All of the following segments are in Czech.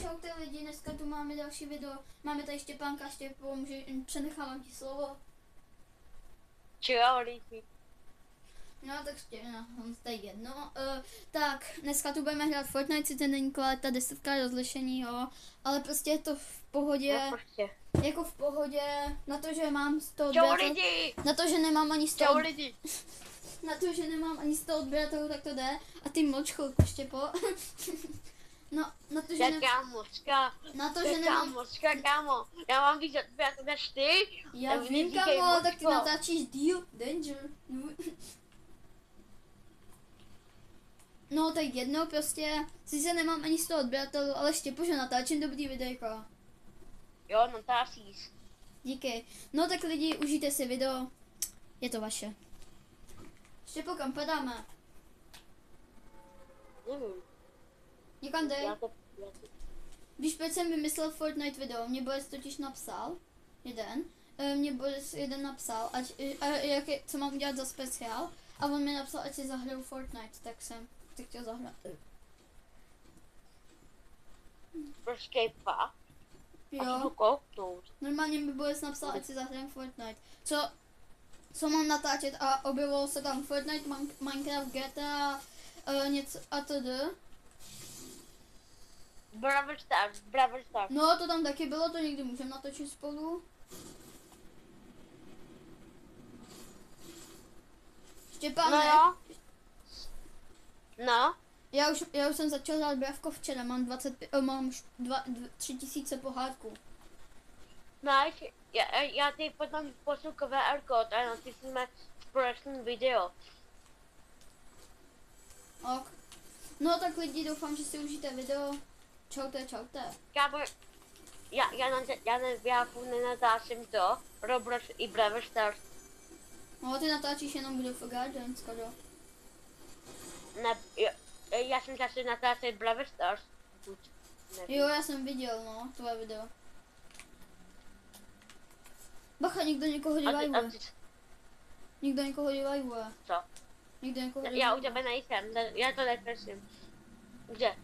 čaute lidi, dneska tu máme další video. Máme tady Štěpánka, Štěpo, přenechávám ti slovo. Čau lidi. No tak on tady jedno. Tak, dneska tu budeme hrát Fortnite, sice není kvalita 10K rozlišení, jo. Ale prostě je to v pohodě. No, prostě. Jako v pohodě, na to, že mám 100 Čau odběratelů. lidi. Na to, že nemám ani 100 Čau lidi. Na to, že nemám ani 100 odběratelů, tak to jde. A ty mlč chvilku, Štěpo. No, na to, že Jaká mocka. Na to, že Jaká nemám... mocka, kámo. Já mám víc odběratelů než ty. Já vím, kámo, tak ty natáčíš díl. Danger. No, tak jedno prostě. Sice nemám ani 100 odběratelů, ale Štěpo, že natáčím dobrý videjko. Jo, natáčíš. Díky. No tak lidi, užijte si video. Je to vaše. Štěpo, kam padáme? Nevím. Někam dej. Víš, proč jsem vymyslel Fortnite video? Mě Boris totiž napsal. Mě Boris jeden napsal, co mám udělat za speciál. A on mi napsal, ať si zahraju Fortnite, tak jsem to chtěl zahrát. Počkej, pa. Jo. Normálně mi Boris napsal, ať si zahrajem Fortnite. Co mám natáčet a objevilo se tam Fortnite, Minecraft, GTA, něco a td. Brawl Stars. No, to tam taky bylo, to někdy můžeme natočit spolu. Štěpáne. No jo. No. Já už jsem začal hrát Bravko včera, mám 3000 pohádků. Nice. Já ty potom pošlu QR kód a natisneme společný video. Ok. No tak lidi, doufám, že si užijete video. Čaute. Kámo, já nenatáčím to, Roblox i Brawl Stars. No, ty natáčíš jenom Blue for Garden, skoro. Ne, já jsem začal natáčet Brawl Stars. Jo, já jsem viděl, no, tvoje video. Bacha, někdo někoho revivuje. Někdo někoho revivuje. Co? Někdo někoho revivuje. Já u tebe nejsem, já to nekresím. Kde?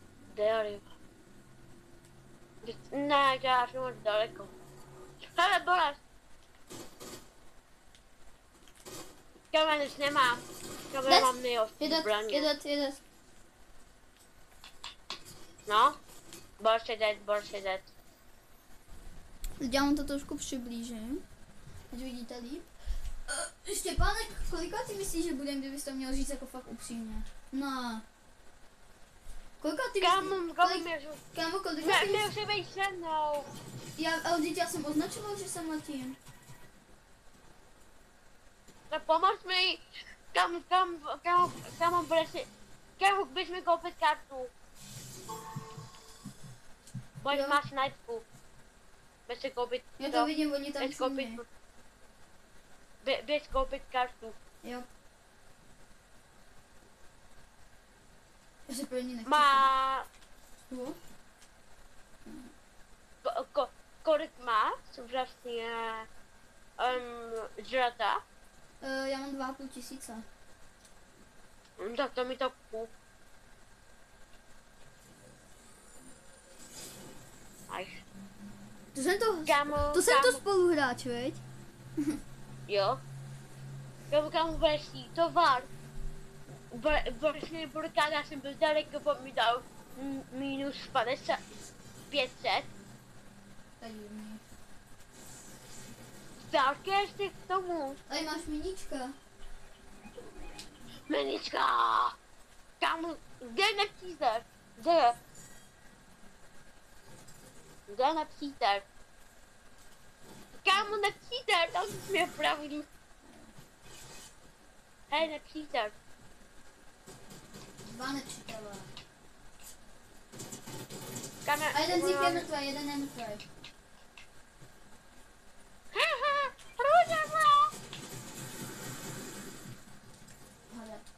Ne, já jsem moc daleko. Hele, Boris. Kamer nic nemám. Kamer mám nejostří zbraně. Jedet. No? Boris je dead. Já vám to trošku přiblížím. Ať vidíte líp. Štěpánek, kolika ty myslíš, že budem, kdybys to měl říct jako fakt upřímně? No. Kolika ty myslíš? Kámo, kolika ty myslíš? Musí být se mnou. Já jsem označoval, že jsem letím. Tak pomož mi. Kam bude si... Kam bys mi koupit kartu? Pojď, máš snajpku. Bys si koupit... Já to vidím, oni tam šumí. Bys koupit kartu. Jo. Já se pro ní nechci. Má... Kolik má současně žrata? Já mám 2500. Tak to mi to kup. To jsem to spoluhráč, veď? Jo. Kámo, budeš jí tovar. Budeš mi polikat, já jsem byl daleko, bo mi dal minus 50, 500. Tak ještě k tomu. Tady máš minička. Minička. Kámo, kde je nepřítel? Kde je nepřítel? Kámo, nepřítel, tam jsi mě pravdu. Hej, nepřítel. Dva nepřítele. Kamer, a jeden z nich je mrtvý, jeden je mrtvý.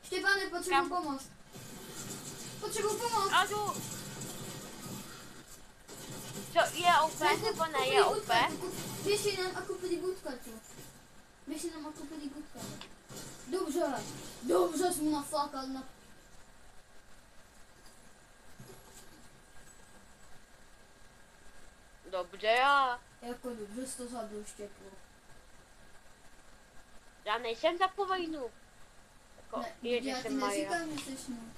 Štěpáne, potřebuji pomoct. Adu. Co, je OP nebo ne je OP? Běž jenom a koupili bootkartu. Dobře, jsi mu naflákal na... Dobře, já. Jako dobře jsi to zabil štěplo. Já nejsem takovej noob. Jako, Ne, ježi, já ti jsem Maja. neříkám, že jsi noob.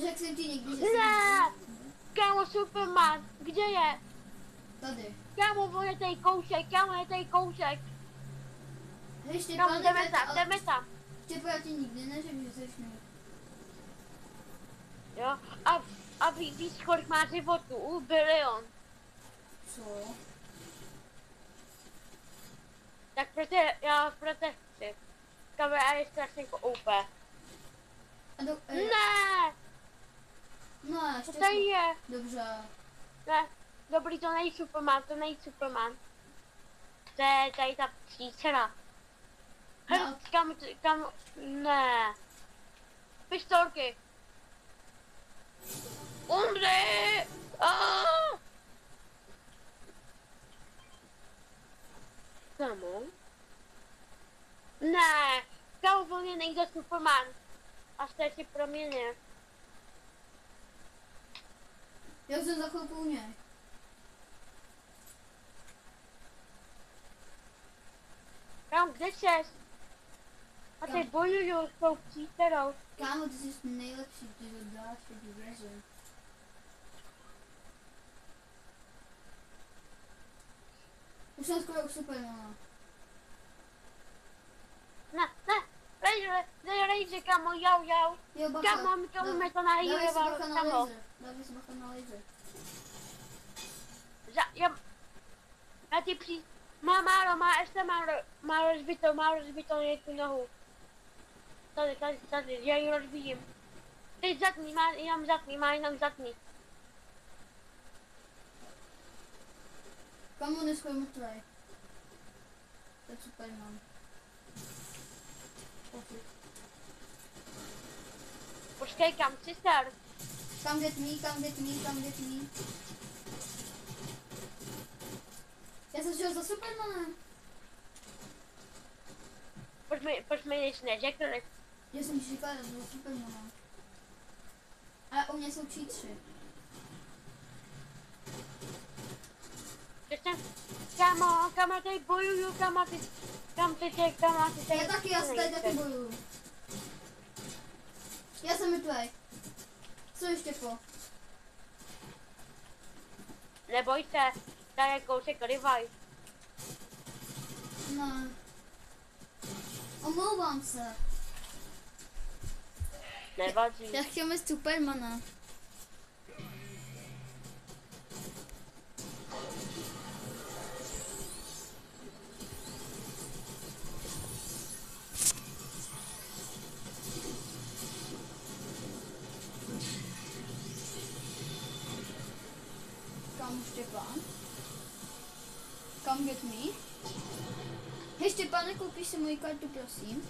Řekl jsem ti někdy, že Ne! jsi Kámo, Superman, kde je? tady. Kámo, on je tady kousek, kámo, je tady kousek. Hej, Štěpán, Kámo, jdeme tam. Štěpo, já ti nikdy neřekl, že jsi noob. Jo, a víš, kolik má životů? Bilion. Co? Tak proto chci. Kamera je strašně jako OP. Ne! No, Co tady je? Dobře. Ne, dobrý, to není Superman, to není Superman. To je tady ta příčera. No. Kam, ne. Pistolky. Umři! Kamo? Ne, kamo, on je někdo Superman. A jste si proměnil. Já jsem za chvilku u něj. Kam, kde jsi? A ty bojuju s tou příčerou. Kámo, ty jsi nejlepší, ty to dáš, ty věřím. Už jsem skoro u Supermana. Ne, kamo, jau. Jo, bacha. Kamo, mě to nahýlevalo, kamo. Dávej si bacha na laser. Já ti má rozbitou jednu nohu. Tady, já ji rozbijím. Ty zatní, má jenom zatní. Kamo, dneska mrtvej. To je Superman. Pofik. Počkej, kam jsi, star? Come get me. Já jsem šel za Supermanem. Proč mi nic neřekli? Já jsem říkal, že za Supermanem. Ale u mě jsou cheatři. Kamo, tady bojuju, kam ty tady. Já taky taky bojuju. Já jsem mrtvej. Co ještě po? Neboj se, tady je kousek revive. Ne. Omlouvám se. Nevadí. Já chtěl mít Supermana. Kam Štěpán? Come get me. Hej Štěpáne, koupíš si moji kartu, prosím?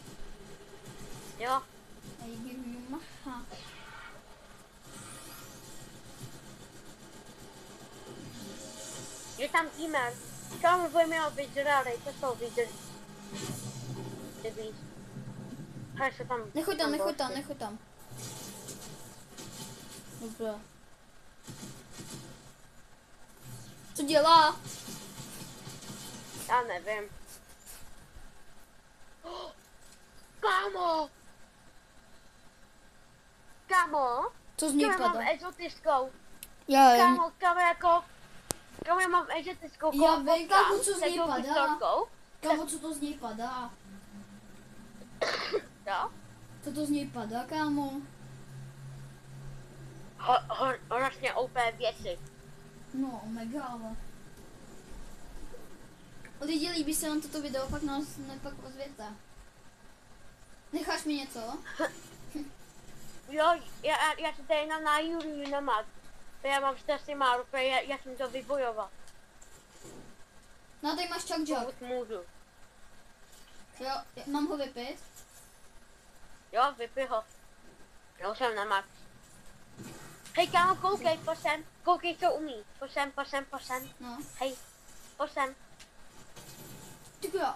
Jo, I give you maha. je tam e-mail. Kamo, budeme ho vyžrali, to jsou vyžrali. Ty víš. Hele, se tam... Nechoď tam. Dobře. Co dělá? Já nevím. Kamo, Co z něj já mám padá? exotickou. Já vím. Kamo, já mám exotickou. Já vím, kámo, co z se něj tou padá. pistolkou. Kámo, co to z něj padá? Jo? Co to z něj padá, kámo? Hrozně OP věci. No, mega, ale. Lidi, líbí se vám toto video, pak nás nepak ozvěte. Necháš mi něco? Jo, já se tady na Juru nemám. Já mám strašně málo, protože já jsem to vybojoval. No, tady máš Chuck Jack. Pokud můžu. Jo, mám ho vypít? Jo, vypij ho. Já už jsem na max. Hej, kámo, koukej, posem. Koukej, co umí. Posem. No. Hej, posem. Ty jo.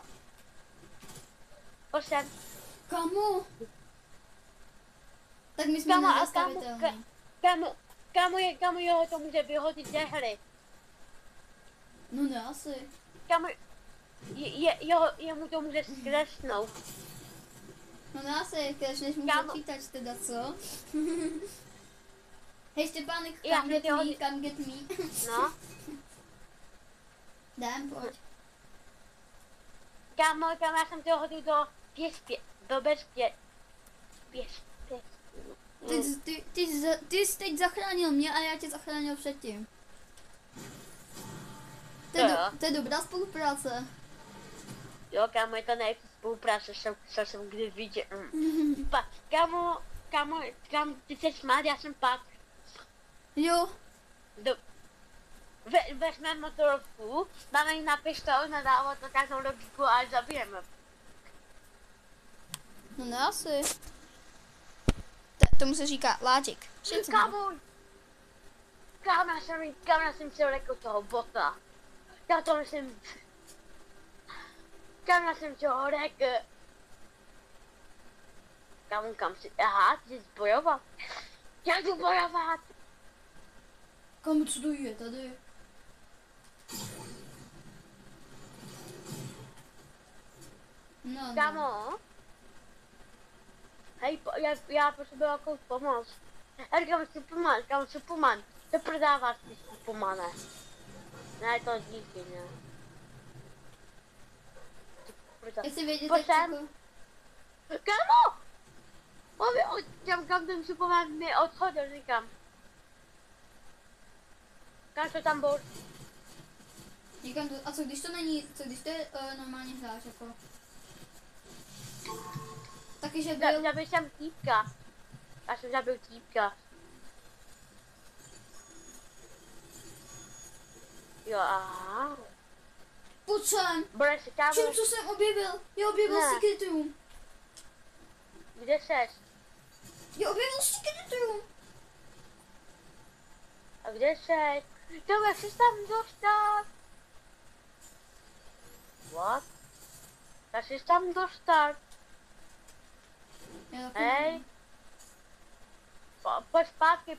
Posem. Kamu? Tak my jsme Kámo, nezastavitelní. Kámo, jeho to může vyhodit ze hry. No ne, asi. Kámo, jemu to může skresnout. No ne, asi, když než mu Kámo. počítač teda, co? Hej Štěpánek, Já come get ty me, come get me. No. Jdem, pojď. Kámo, já jsem to hodil do bezpě. Ty jsi teď zachránil mě a já tě zachránil předtím. To je dobrá spolupráce. Jo, kámo, je to nejlepší spolupráce, co jsem kdy viděl. Kámo, ty se smát, já jsem pak. Jo. Vezmeme motorovku, máme ji na pistol, nadávat to každou logiku a zabijeme. No ne, asi. Tomu se říká logic. Kámo, já jsem si řekl toho bota. Já to myslím. Já jsem si ho řekl. Kam si, aha, ty jsi bojovat. Já jdu bojovat. Kam co to je tady? No, Kámo. Hej, já potřebuji nějakou pomoc. Říkám Superman. To prodáváš ty Supermane. Ne, to díky, ne. Jestli vědět, Pojď jak sem. jako... Kámo! Kam ten Superman mi odchodil, říkám. Kam to tam byl? Říkám to, a co když to není, co když to je normálně hráč, jako... Taky, že byl... Zabil jsem týpka. Já jsem zabil týpka. Jo, aha. Pojď sem! Bude se kámo. Čím, co jsem objevil? Já objevil Ne. Secret Room. Kde seš? Já objevil Secret Room. A kde seš? To jak se tam dostat? What? Jak se tam dostat? Já taky Hej. nevím. Pojď zpátky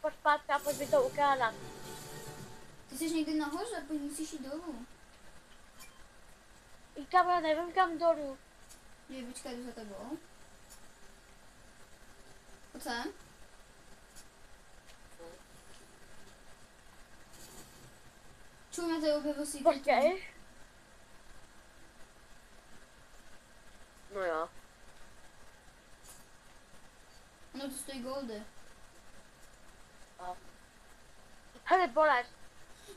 a pojď mi to ukázat. Ty jsi někdy nahoře, pojď musíš jít dolů. Kámo, já nevím kam dolů. Je, počkej, jdu za tebou. Pojď sem. Čum, já tady objevil Secret Room. Počkej. No jo. Ano, to stojí goldy. Hele, boleš.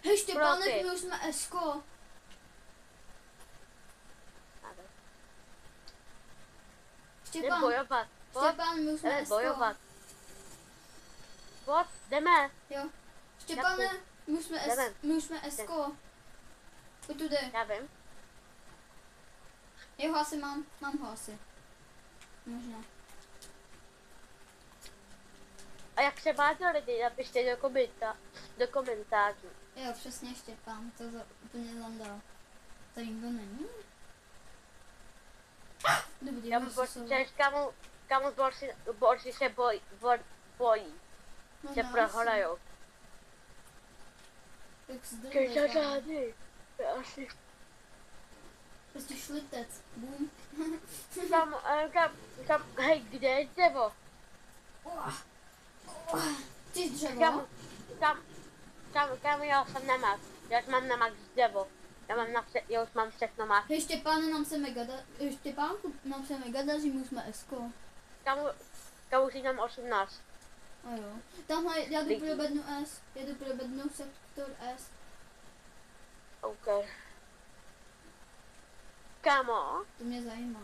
Hej, Štěpánek, Proti. my už jsme Esko. Jdem Štěpán, bojovat. Pojď, Štěpán, my už jsme jdeme Esko. bojovat. Pojď, jdeme. Jo. Štěpáne, Jdeme. my už jsme Esko. Pojď tudy. Já vím. Jeho asi mám ho asi. Možná. A jak se máte lidi, napište do komentářů. Jo, přesně Štěpán, to úplně zandal. To nikdo není? Dobrý, Já mu počítač, kamu borci se bojí. No, Se prohrajou. Tak zdroj, Když to žádný. Asi. prostě šlitec. Bum. Hej, kde je dřevo? Ty dřevo? Kam já jsem nemá. Já už mám na max dřevo. Já už mám všechno max. Hej Štěpáne, nám se mega daří, my už jsme Esko. Kamu si tam 18. A jo. Tamhle, já jdu Lidí. pro bednu S. Jedu pro bednu sektor S. OK. Kámo, To mě zajímá.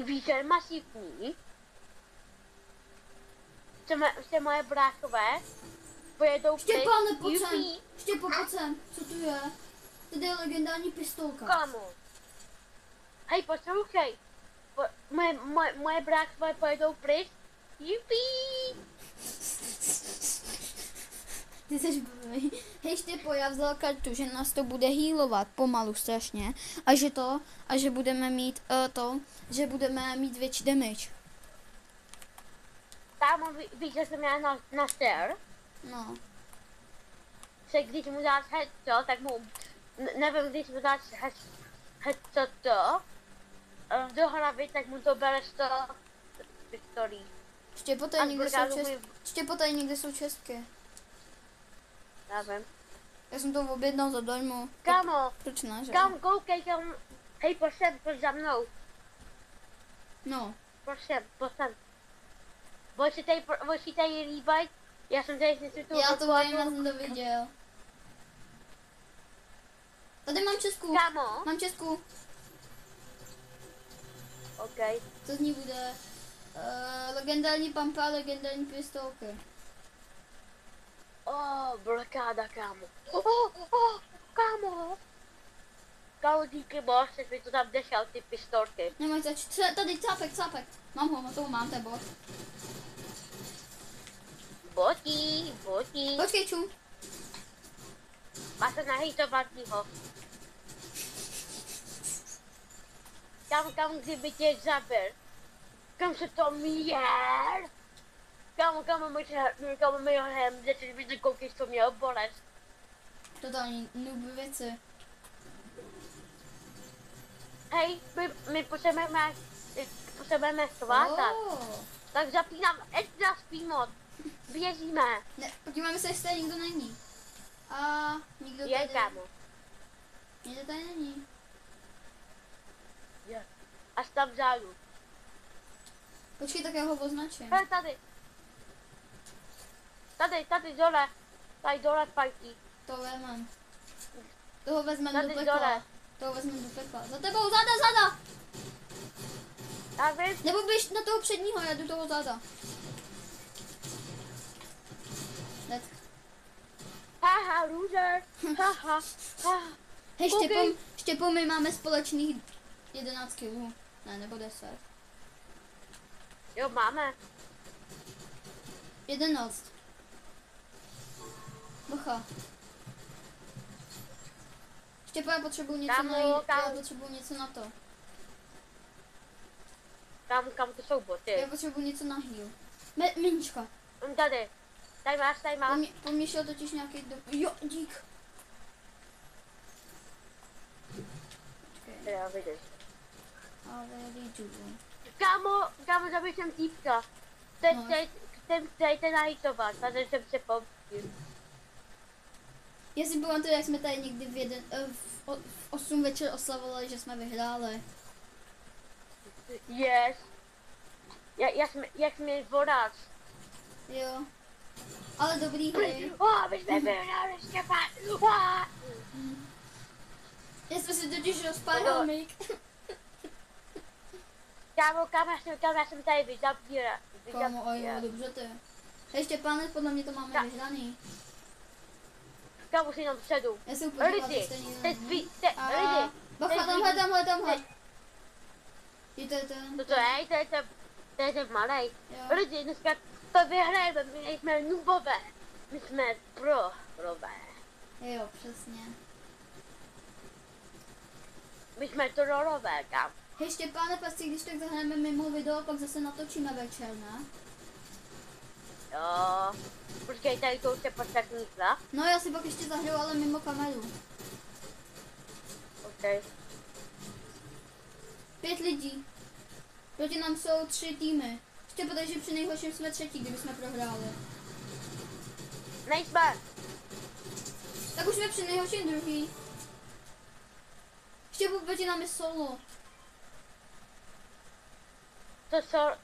víš, že je masivní? Že moje bráchové pojedou Štěpáne, pojď sem. Jupi. Štěpo, pojď sem. Co tu je? Tady je legendární pistolka. Kámo. Hej, poslouchej. Moje bráchové pojedou pryč. Jupi. Ty jsi blbý. Hej Štěpo, já vzal kartu, že nás to bude healovat pomalu strašně. A že budeme mít že budeme mít větší damage. Kámo, víš, že jsem já na ser? No. Se když mu dáš headshot, tak mu nevím, když mu dáš to, do hlavy, tak mu to bereš to pistolí. Štěpo, tady někde jsou čestky. Štěpo, tady někde jsou čestky. Nevím. Já jsem to objednal zadarmo. Kámo, Proč ne, že? koukej, kam. Hej, pojď za mnou. No. Pojď sem. Budeš si tady líbat? Já jsem tady si Já to vím, já jsem to viděl. Tady mám česku. Kámo. Mám česku. OK. Co z ní bude? Legendární pampa, legendární pistolky. Blokáda, kámo. Kámo. Kámo, díky moc, že jsi to tam nechal, ty pistolky. Nemoj tady cápek. Mám ho, to mám, to je bot. Botí. Počkej, čum. Má se nahejtovanýho. Kam, kdyby tě zabil? Kam se to měl? Kámo, my ho hrajeme, že ty koukej, co měl bolest. Totální noob věci. Hej, my potřebujeme svátat. Tak zapínám extra speed. Běžíme. Ne, podíváme se, jestli tady nikdo není. A nikdo tady... Je, kámo. Nikdo tady není. Je. Až tam vzadu. Počkej, tak já ho označím. Hej, tady. Tady dole. Tady dole fajtí. To vezmem. Toho vezmem Tady do pekla. dole. Toho vezmem do pekla. Za tebou, záda! Já vím. Nebo běž na toho předního, já jdu toho záda. Let. Haha, loser. Haha. Hej, Koukej. Štěpo, my máme společných 11 kilů. Ne, nebo 10. Jo, máme. 11. Bacha. Štěpo, já potřebuji něco já potřebuji něco na to. Kam to jsou boty? Já potřebuji něco na heal. Minčka. Tady. Tady máš. Po mně šel totiž nějaký Jo, dík. Počkej. Já vidím. Ale jdu. Kámo, zabil jsem týpka. Ten nahejtovat, tady jsem se pomůžil. Já si pamatuju, jak jsme tady někdy v 8 večer oslavovali, že jsme vyhráli. Yes. Jak jsme vodáč. Jo. Ale dobrý hry. My jsme vyhráli, Štěpán. Já jsme si totiž rozpálil mik. Kámo, já jsem tady vyzabíral. Kámo, a jo, dobře ty. Hej, Štěpáne, podle mě to máme vyhraný. Kámo, si jenom předu. Já si úplně Lidi. Bacha, tamhle. Je to je ten. To je ten malej. Jo. Lidi, dneska to vyhrajeme, my nejsme nubové. My jsme prové. Jo, přesně. My jsme trolové, kam. Hej, Štěpáne, pak si když tak zahrajeme mimo video, pak zase natočíme večer, ne? Jo. Počkej, tady to už je podstatný slov. No, já si pak ještě zahraju, ale mimo kameru. OK. 5 lidí. Proti nám jsou 3 týmy. Štěpo, takže při nejhorším jsme třetí, kdyby jsme prohráli. Nejsme. Tak už jsme při nejhorším druhý. Štěpo, proti nám je solo. To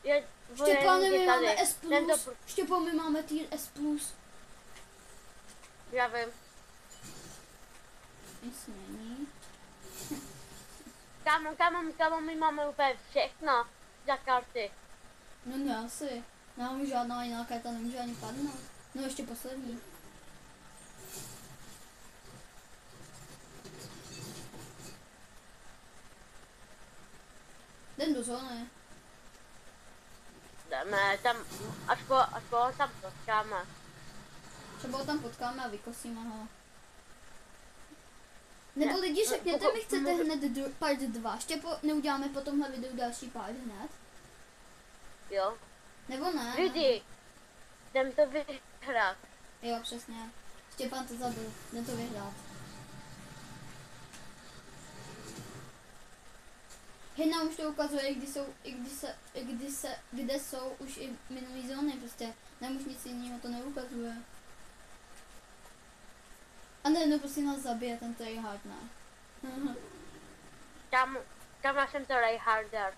je... Štěpáne, my máme S+. Tento... Štěpo, my máme tier S+. Já vím. Nic není. Kámo, my máme úplně všechno za karty. No ne, asi. Nám žádná jiná karta nemůže ani padnout. No ještě poslední. Jdem do zóny. Jdeme tam, až po tam potkáme. Třeba ho tam potkáme a vykosíme ho. Nebo lidi, řekněte mi, chcete hned part 2. Štěpo, neuděláme po tomhle videu další part hned? Jo. Nebo ne? Lidi, jdem to vyhrát. Jo, přesně. Štěpán to zabil, jdem to vyhrát. Hejna už to ukazuje, kde jsou už i minulý zóny, prostě nám už nic jiného to neukazuje. A ne, no prostě nás zabije ten tryhard, ne. Tam já jsem to tryharder.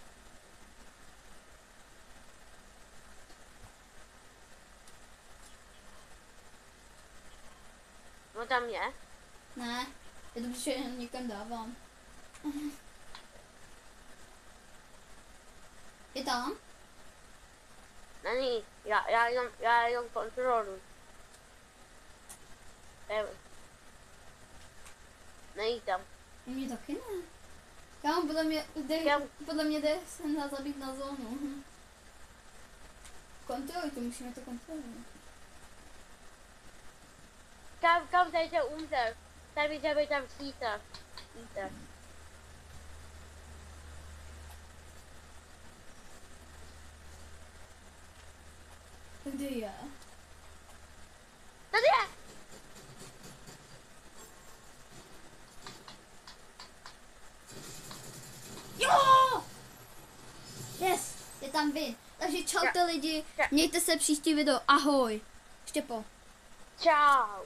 No tam je. Ne, je to protože jenom někam dávám. Je tam? Není, já jenom kontroluji. Není tam. Mě taky ne. Kámo, podle mě jde se nás zabít na zónu. Kontroluj to, musíme to kontrolovat. Kam tady se umřel? Tady tam Peter. Kde je? Tady je! Jo! Yes, je tam vy. Takže čaute lidi, mějte se příští video, ahoj. Štěpo. Čau.